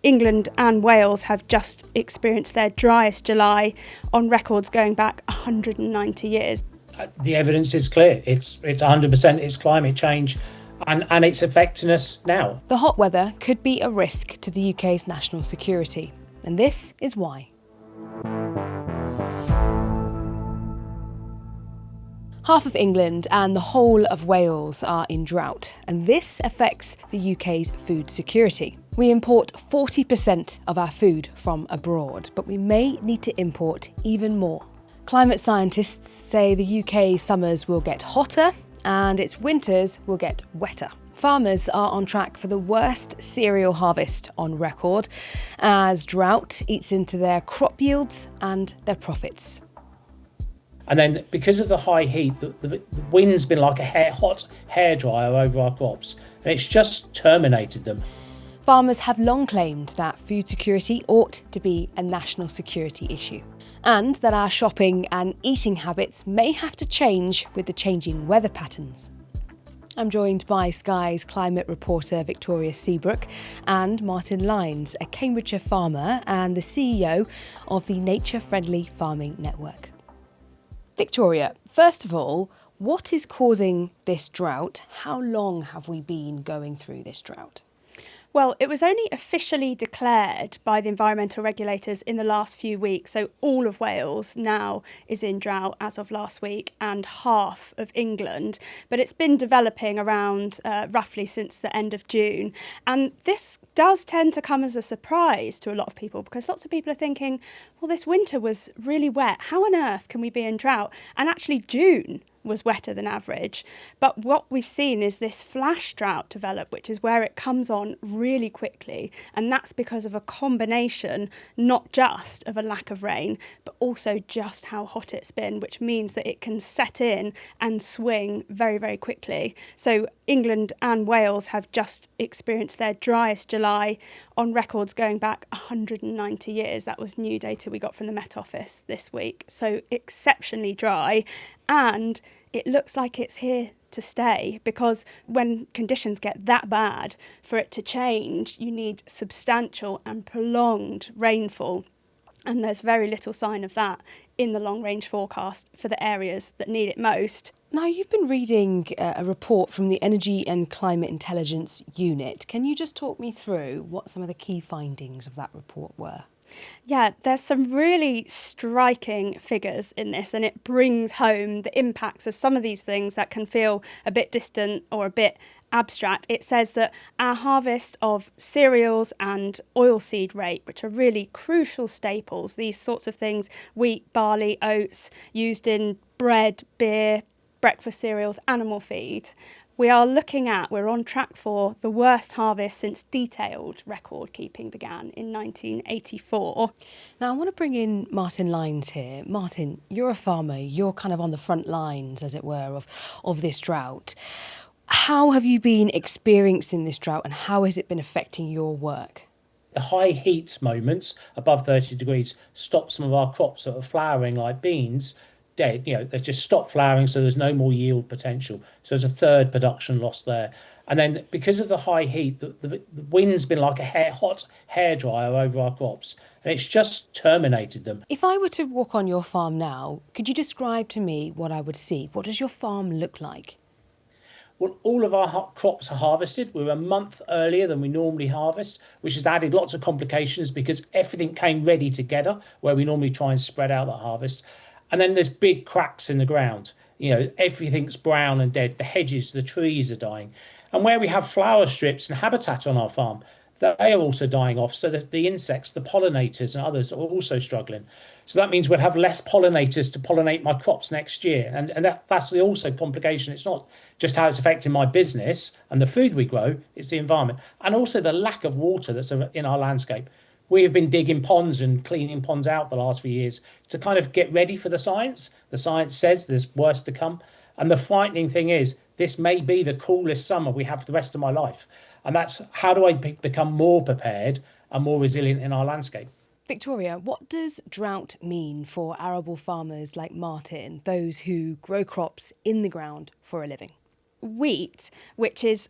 England and Wales have just experienced their driest July on records going back 190 years. The evidence is clear. It's 100% it's climate change and it's affecting us now. The hot weather could be a risk to the UK's national security, and this is why. Half of England and the whole of Wales are in drought, and this affects the UK's food security. We import 40% of our food from abroad, but we may need to import even more. Climate scientists say the UK summers will get hotter and its winters will get wetter. Farmers are on track for the worst cereal harvest on record as drought eats into their crop yields and their profits. And then because of the high heat, the wind's been like a hot hairdryer over our crops, and it's just terminated them. Farmers have long claimed that food security ought to be a national security issue, and that our shopping and eating habits may have to change with the changing weather patterns. I'm joined by Sky's climate reporter Victoria Seabrook and Martin Lyons, a Cambridgeshire farmer and the CEO of the Nature Friendly Farming Network. Victoria, first of all, what is causing this drought? How long have we been going through this drought? Well, it was only officially declared by the environmental regulators in the last few weeks. So all of Wales now is in drought as of last week and half of England. But it's been developing around roughly since the end of June. And this does tend to come as a surprise to a lot of people because lots of people are thinking, well, this winter was really wet. How on earth can we be in drought? And actually June was wetter than average. But what we've seen is this flash drought develop, which is where it comes on really quickly. And that's because of a combination, not just of a lack of rain, but also just how hot it's been, which means that it can set in and swing very, very quickly. So England and Wales have just experienced their driest July on records going back 190 years. That was new data we got from the Met Office this week. So exceptionally dry. And it looks like it's here to stay because when conditions get that bad, for it to change, you need substantial and prolonged rainfall. And there's very little sign of that in the long-range forecast for the areas that need it most. Now, you've been reading a report from the Energy and Climate Intelligence Unit. Can you just talk me through what some of the key findings of that report were? Yeah, there's some really striking figures in this, and it brings home the impacts of some of these things that can feel a bit distant or a bit abstract. It says that our harvest of cereals and oilseed rape, which are really crucial staples, these sorts of things, wheat, barley, oats, used in bread, beer, breakfast cereals, animal feed, we're on track for the worst harvest since detailed record keeping began in 1984. Now, I want to bring in Martin Lyons here. Martin, you're a farmer. You're kind of on the front lines, as it were, of this drought. How have you been experiencing this drought and how has it been affecting your work? The high heat moments above 30 degrees stop some of our crops that are flowering like beans dead. They just stop flowering, so there's no more yield potential. So there's a third production loss there. And then because of the high heat, the wind's been like a hot hairdryer over our crops, and it's just terminated them. If I were to walk on your farm now, could you describe to me what I would see? What does your farm look like? Well, all of our crops are harvested. We're a month earlier than we normally harvest, which has added lots of complications because everything came ready together where we normally try and spread out that harvest. And then there's big cracks in the ground. Everything's brown and dead. The hedges, the trees are dying. And where we have flower strips and habitat on our farm, they are also dying off. So that the insects, the pollinators and others are also struggling. So that means we'll have less pollinators to pollinate my crops next year. And that's also complication. It's not just how it's affecting my business and the food we grow, it's the environment. And also the lack of water that's in our landscape. We have been digging ponds and cleaning ponds out the last few years to kind of get ready for the science. The science says there's worse to come. And the frightening thing is, this may be the coolest summer we have for the rest of my life. And that's how do I become more prepared and more resilient in our landscape? Victoria, what does drought mean for arable farmers like Martin, those who grow crops in the ground for a living? Wheat, which is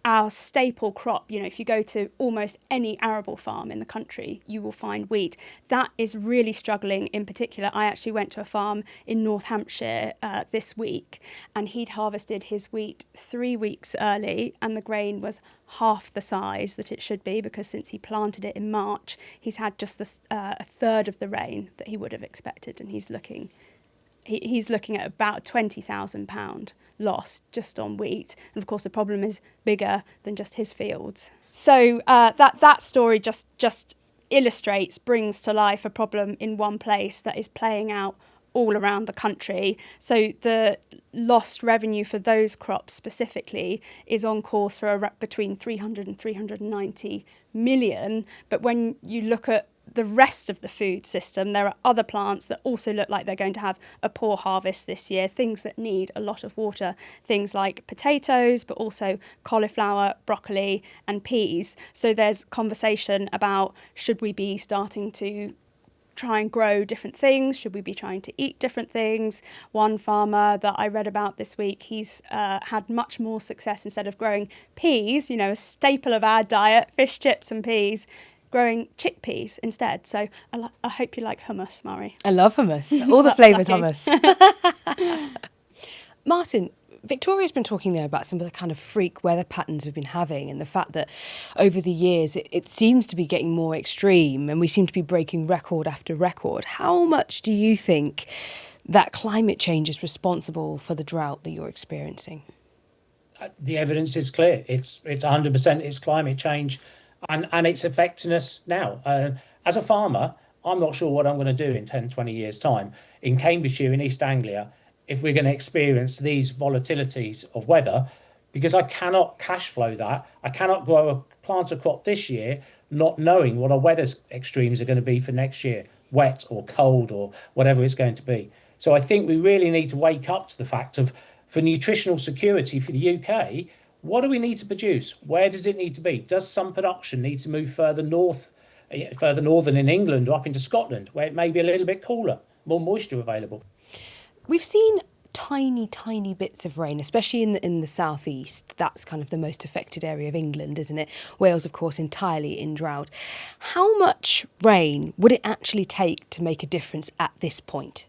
our staple crop, if you go to almost any arable farm in the country, you will find wheat. That is really struggling in particular. I actually went to a farm in North Hampshire this week, and he'd harvested his wheat 3 weeks early, and the grain was half the size that it should be, because since he planted it in March, he's had just a third of the rain that he would have expected, and he's looking at about £20,000 loss just on wheat. And of course, the problem is bigger than just his fields. So that story just brings to life a problem in one place that is playing out all around the country. So the lost revenue for those crops specifically is on course for between 300 and 390 million. But when you look at the rest of the food system, there are other plants that also look like they're going to have a poor harvest this year, things that need a lot of water, things like potatoes, but also cauliflower, broccoli and peas. So there's conversation about, should we be starting to try and grow different things? Should we be trying to eat different things? One farmer that I read about this week, he's had much more success, instead of growing peas, a staple of our diet, fish chips and peas, growing chickpeas instead. So I hope you like hummus, Mhari. I love hummus. All the flavoured hummus. Martin, Victoria's been talking there about some of the kind of freak weather patterns we've been having, and the fact that over the years it seems to be getting more extreme, and we seem to be breaking record after record. How much do you think that climate change is responsible for the drought that you're experiencing? The evidence is clear. It's 100% it's climate change. And it's affecting us now. As a farmer, I'm not sure what I'm going to do in 10, 20 years' time in Cambridgeshire, in East Anglia, if we're going to experience these volatilities of weather, because I cannot cash flow that. I cannot plant a crop this year not knowing what our weather extremes are going to be for next year, wet or cold or whatever it's going to be. So I think we really need to wake up to the fact of, for nutritional security for the UK, what do we need to produce? Where does it need to be? Does some production need to move further northern in England or up into Scotland, where it may be a little bit cooler, more moisture available? We've seen tiny bits of rain, especially in the southeast. That's kind of the most affected area of England, isn't it? Wales, of course, entirely in drought. How much rain would it actually take to make a difference at this point?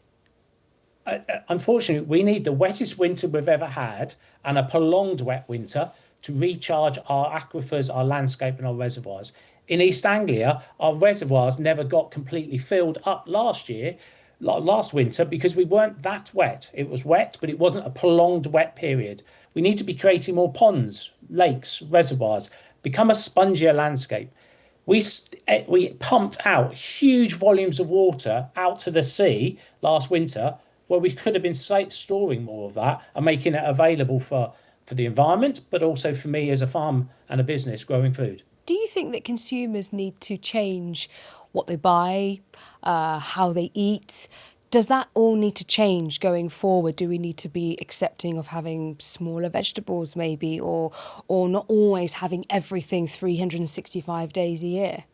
Unfortunately, we need the wettest winter we've ever had and a prolonged wet winter to recharge our aquifers, our landscape and our reservoirs. In East Anglia, our reservoirs never got completely filled up last winter, because we weren't that wet. It was wet, but it wasn't a prolonged wet period. We need to be creating more ponds, lakes, reservoirs, become a spongier landscape. We pumped out huge volumes of water out to the sea last winter, where we could have been storing more of that and making it available for the environment, but also for me as a farm and a business growing food. Do you think that consumers need to change what they buy, how they eat? Does that all need to change going forward? Do we need to be accepting of having smaller vegetables maybe, or not always having everything 365 days a year?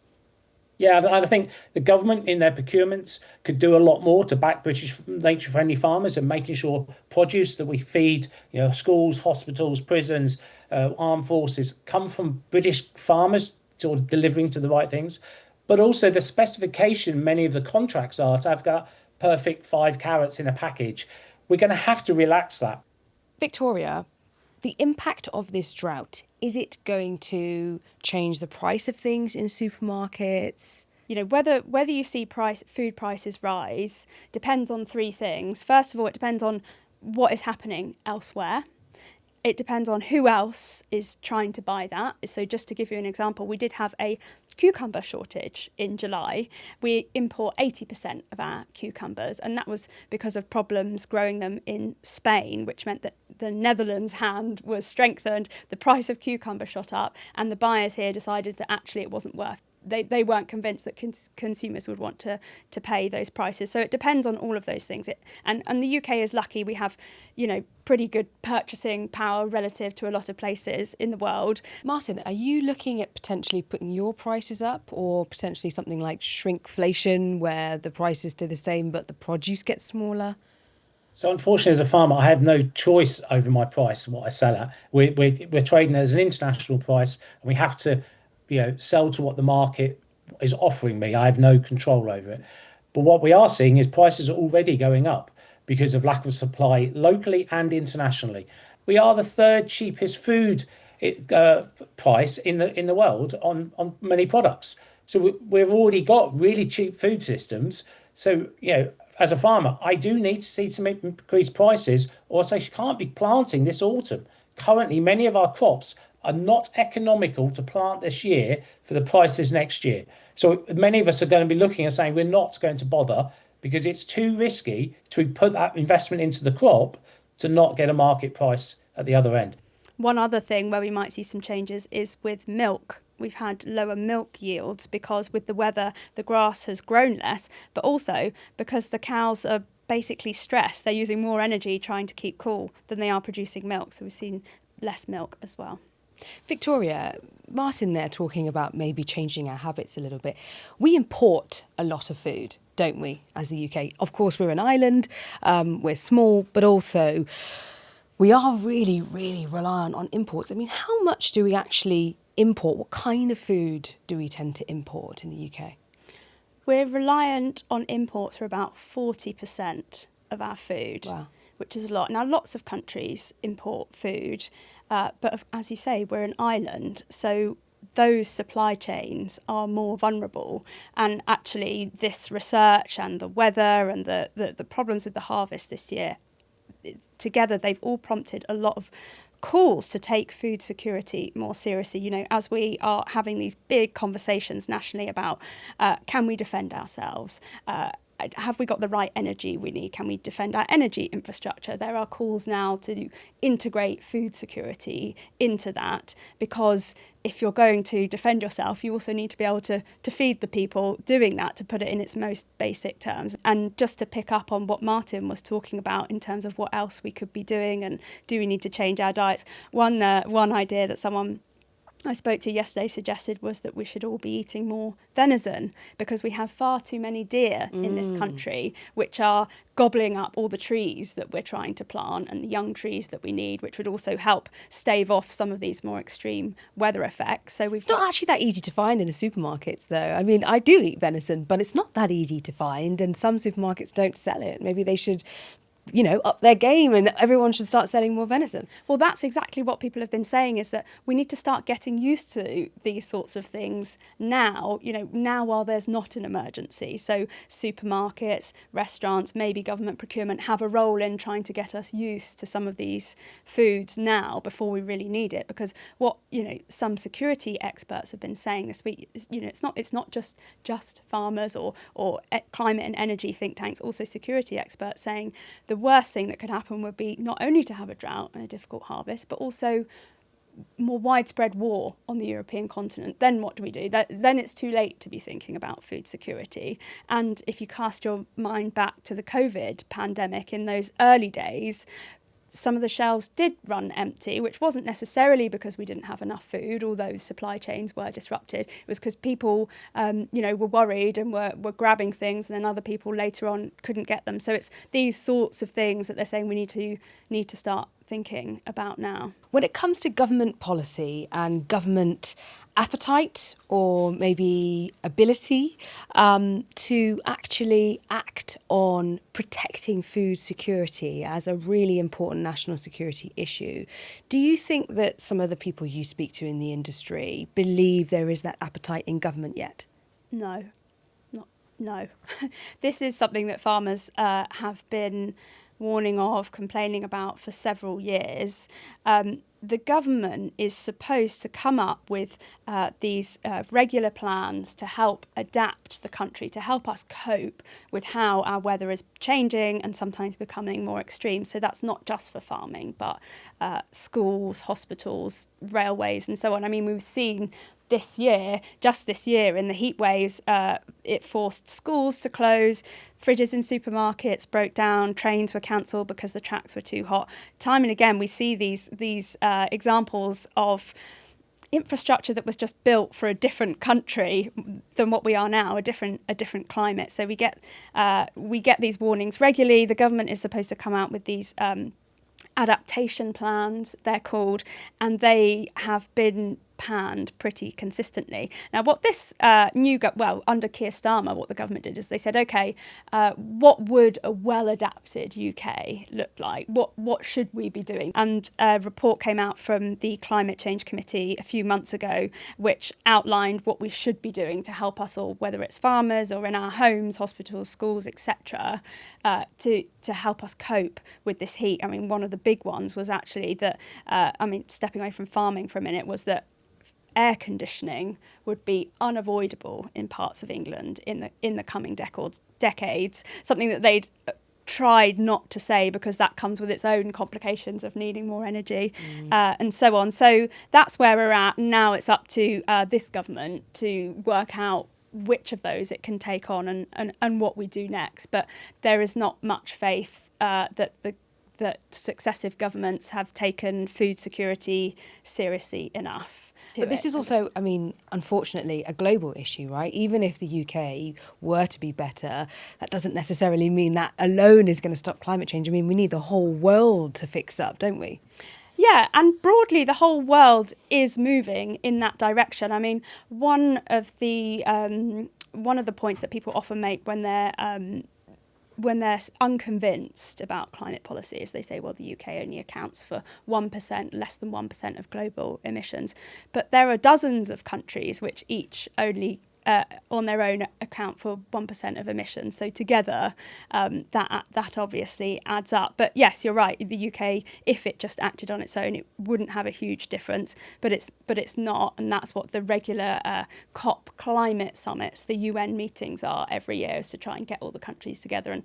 Yeah, and I think the government in their procurements could do a lot more to back British nature-friendly farmers and making sure produce that we feed, schools, hospitals, prisons, armed forces, come from British farmers, sort of delivering to the right things. But also the specification, many of the contracts are to have got perfect 5 carrots in a package. We're going to have to relax that. Victoria, the impact of this drought, is it going to change the price of things in supermarkets? Whether you see food prices rise depends on 3 things. First of all, it depends on what is happening elsewhere. It depends on who else is trying to buy that. So just to give you an example, we did have a cucumber shortage in July. We import 80% of our cucumbers, and that was because of problems growing them in Spain, which meant that the Netherlands' hand was strengthened, the price of cucumber shot up, and the buyers here decided that actually it wasn't worth. They weren't convinced that consumers would want to pay those prices. So it depends on all of those things. And the UK is lucky. We have, pretty good purchasing power relative to a lot of places in the world. Martin, are you looking at potentially putting your prices up, or potentially something like shrinkflation, where the prices stay the same but the produce gets smaller? So unfortunately, as a farmer, I have no choice over my price and what I sell at. We're trading as an international price, and we have to, sell to what the market is offering me. I have no control over it. But what we are seeing is prices are already going up because of lack of supply locally and internationally. We are the third cheapest food price in the world on many products. So we've already got really cheap food systems. So as a farmer, I do need to see some increased prices, or else I can't be planting this autumn. Currently, many of our crops are not economical to plant this year for the prices next year. So many of us are going to be looking and saying we're not going to bother because it's too risky to put that investment into the crop to not get a market price at the other end. One other thing where we might see some changes is with milk. We've had lower milk yields because with the weather, the grass has grown less, but also because the cows are basically stressed. They're using more energy trying to keep cool than they are producing milk. So we've seen less milk as well. Victoria, Martin there talking about maybe changing our habits a little bit. We import a lot of food, don't we, as the UK? Of course, we're an island, we're small, but also we are really, really reliant on imports. I mean, how much do we actually import? What kind of food do we tend to import in the UK? We're reliant on imports for about 40% of our food, Wow. which is a lot. Now, lots of countries import food, but as you say, we're an island, so those supply chains are more vulnerable. And actually, this research and the weather and the problems with the harvest this year, together, they've all prompted a lot of calls to take food security more seriously. As we are having these big conversations nationally about can we defend ourselves? Have we got the right energy we need? Can we defend our energy infrastructure? There are calls now to integrate food security into that, because if you're going to defend yourself, you also need to be able to feed the people doing that, to put it in its most basic terms. And just to pick up on what Martin was talking about in terms of what else we could be doing and do we need to change our diets, one idea that someone I spoke to yesterday suggested was that we should all be eating more venison, because we have far too many deer in this country, which are gobbling up all the trees that we're trying to plant and the young trees that we need, which would also help stave off some of these more extreme weather effects. So It's not actually that easy to find in the supermarkets, though. I mean, I do eat venison, but it's not that easy to find, and some supermarkets don't sell it. Maybe they should up their game and everyone should start selling more venison. Well, that's exactly what people have been saying, is that we need to start getting used to these sorts of things now, now while there's not an emergency. So supermarkets, restaurants, maybe government procurement have a role in trying to get us used to some of these foods now before we really need it. Because what, some security experts have been saying this week is, it's not just farmers or climate and energy think tanks, also security experts saying the worst thing that could happen would be not only to have a drought and a difficult harvest, but also more widespread war on the European continent. Then what do we do? Then it's too late to be thinking about food security. And if you cast your mind back to the COVID pandemic, in those early days, some of the shelves did run empty, which wasn't necessarily because we didn't have enough food, although supply chains were disrupted. It was because people, were worried and were grabbing things, and then other people later on couldn't get them. So it's these sorts of things that they're saying we need to start thinking about now. When it comes to government policy and government appetite, or maybe ability to actually act on protecting food security as a really important national security issue, do you think that some of the people you speak to in the industry believe there is that appetite in government yet? No. This is something that farmers have been warning of, complaining about for several years. The government is supposed to come up with these regular plans to help adapt the country, to help us cope with how our weather is changing and sometimes becoming more extreme. So that's not just for farming, but schools, hospitals, railways and so on. I mean, we've seen just this year in the heat waves, it forced schools to close, fridges in supermarkets broke down, trains were cancelled because the tracks were too hot. Time and again, we see these examples of infrastructure that was just built for a different country than what we are now, a different climate. So we get these warnings regularly. The government is supposed to come out with these adaptation plans, they're called, and they have been panned pretty consistently. Now, what this under Keir Starmer, what the government did is they said, okay, what would a well-adapted UK look like? What should we be doing? And a report came out from the Climate Change Committee a few months ago, which outlined what we should be doing to help us all, whether it's farmers or in our homes, hospitals, schools, etc., to help us cope with this heat. I mean, one of the big ones was actually that, stepping away from farming for a minute, was that air conditioning would be unavoidable in parts of England in the coming decades, something that they'd tried not to say because that comes with its own complications of needing more energy and so on. So that's where we're at. Now it's up to this government to work out which of those it can take on and what we do next. But there is not much faith that successive governments have taken food security seriously enough. But this is also, unfortunately, a global issue, right? Even if the UK were to be better, that doesn't necessarily mean that alone is going to stop climate change. We need the whole world to fix up, don't we? Yeah, and broadly, the whole world is moving in that direction. One of the points that people often make when they're unconvinced about climate policy is they say, well, the UK only accounts for 1%, less than 1% of global emissions. But there are dozens of countries which each only on their own account for 1% of emissions. So together, that obviously adds up. But yes, you're right. The UK, if it just acted on its own, it wouldn't have a huge difference. But it's not, and that's what the regular COP climate summits, the UN meetings are every year, is to try and get all the countries together and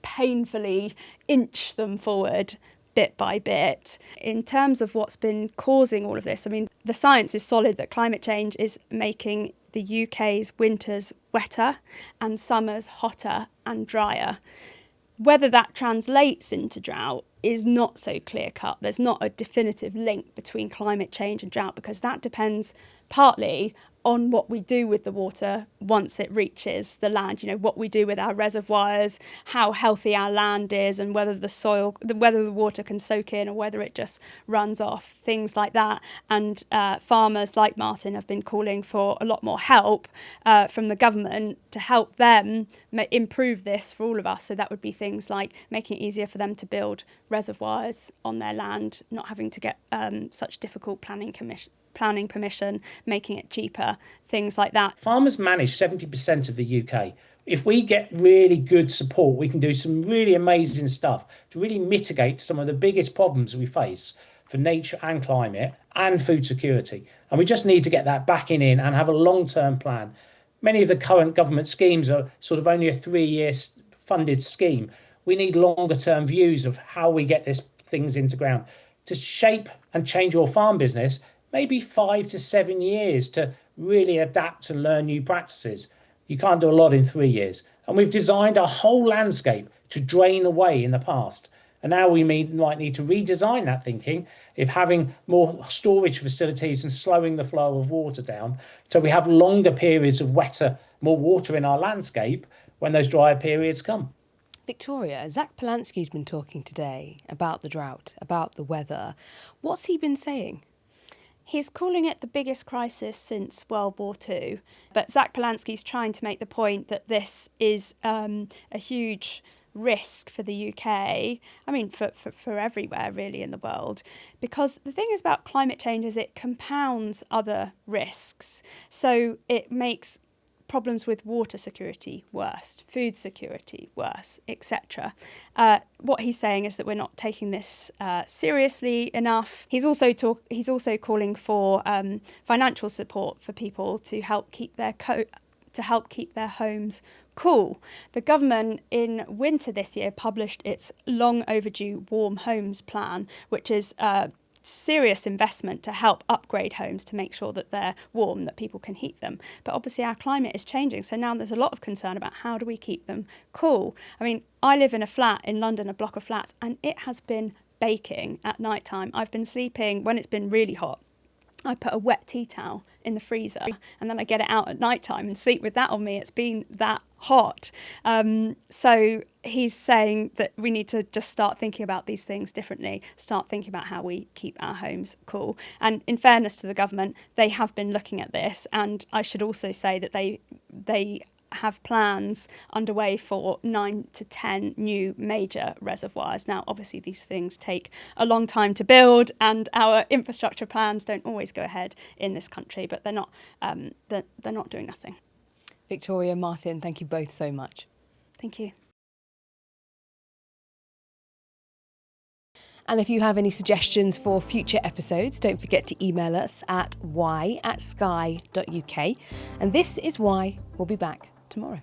painfully inch them forward bit by bit. In terms of what's been causing all of this, the science is solid that climate change is making the UK's winters wetter and summers hotter and drier. Whether that translates into drought is not so clear-cut. There's not a definitive link between climate change and drought because that depends partly on what we do with the water once it reaches the land, what we do with our reservoirs, how healthy our land is, and whether the water can soak in or whether it just runs off, things like that. And farmers like Martin have been calling for a lot more help from the government to help them improve this for all of us. So that would be things like making it easier for them to build reservoirs on their land, not having to get such difficult planning permission, making it cheaper, things like that. Farmers manage 70% of the UK. If we get really good support, we can do some really amazing stuff to really mitigate some of the biggest problems we face for nature and climate and food security. And we just need to get that backing in and have a long-term plan. Many of the current government schemes are sort of only a 3-year funded scheme. We need longer-term views of how we get these things into ground. To shape and change your farm business, maybe 5 to 7 years to really adapt and learn new practices. You can't do a lot in 3 years. And we've designed our whole landscape to drain away in the past. And now we might need to redesign that thinking if having more storage facilities and slowing the flow of water down so we have longer periods of wetter, more water in our landscape when those drier periods come. Victoria, Zach Polanski's been talking today about the drought, about the weather. What's he been saying? He's calling it the biggest crisis since World War II. But Zach Polanski's trying to make the point that this is a huge risk for the UK, for everywhere really in the world. Because the thing is about climate change is it compounds other risks. So it makes problems with water security worse, food security worse, etc. What he's saying is that we're not taking this seriously enough. He's also calling for financial support for people to help keep their homes cool. The government in winter this year published its long overdue warm homes plan, which is serious investment to help upgrade homes to make sure that they're warm, that people can heat them. But obviously our climate is changing, so now there's a lot of concern about how do we keep them cool. I live in a flat in London, a block of flats, and it has been baking at night time. I've been sleeping when it's been really hot. I put a wet tea towel in the freezer and then I get it out at night time and sleep with that on me. It's been that hot. So he's saying that we need to just start thinking about these things differently, start thinking about how we keep our homes cool. And in fairness to the government, they have been looking at this. And I should also say that they have plans underway for 9 to 10 new major reservoirs. Now, obviously, these things take a long time to build, and our infrastructure plans don't always go ahead in this country, but they're not doing nothing. Victoria, Martin, thank you both so much. Thank you. And if you have any suggestions for future episodes, don't forget to email us at why@sky.uk. And This Is Why will be back tomorrow.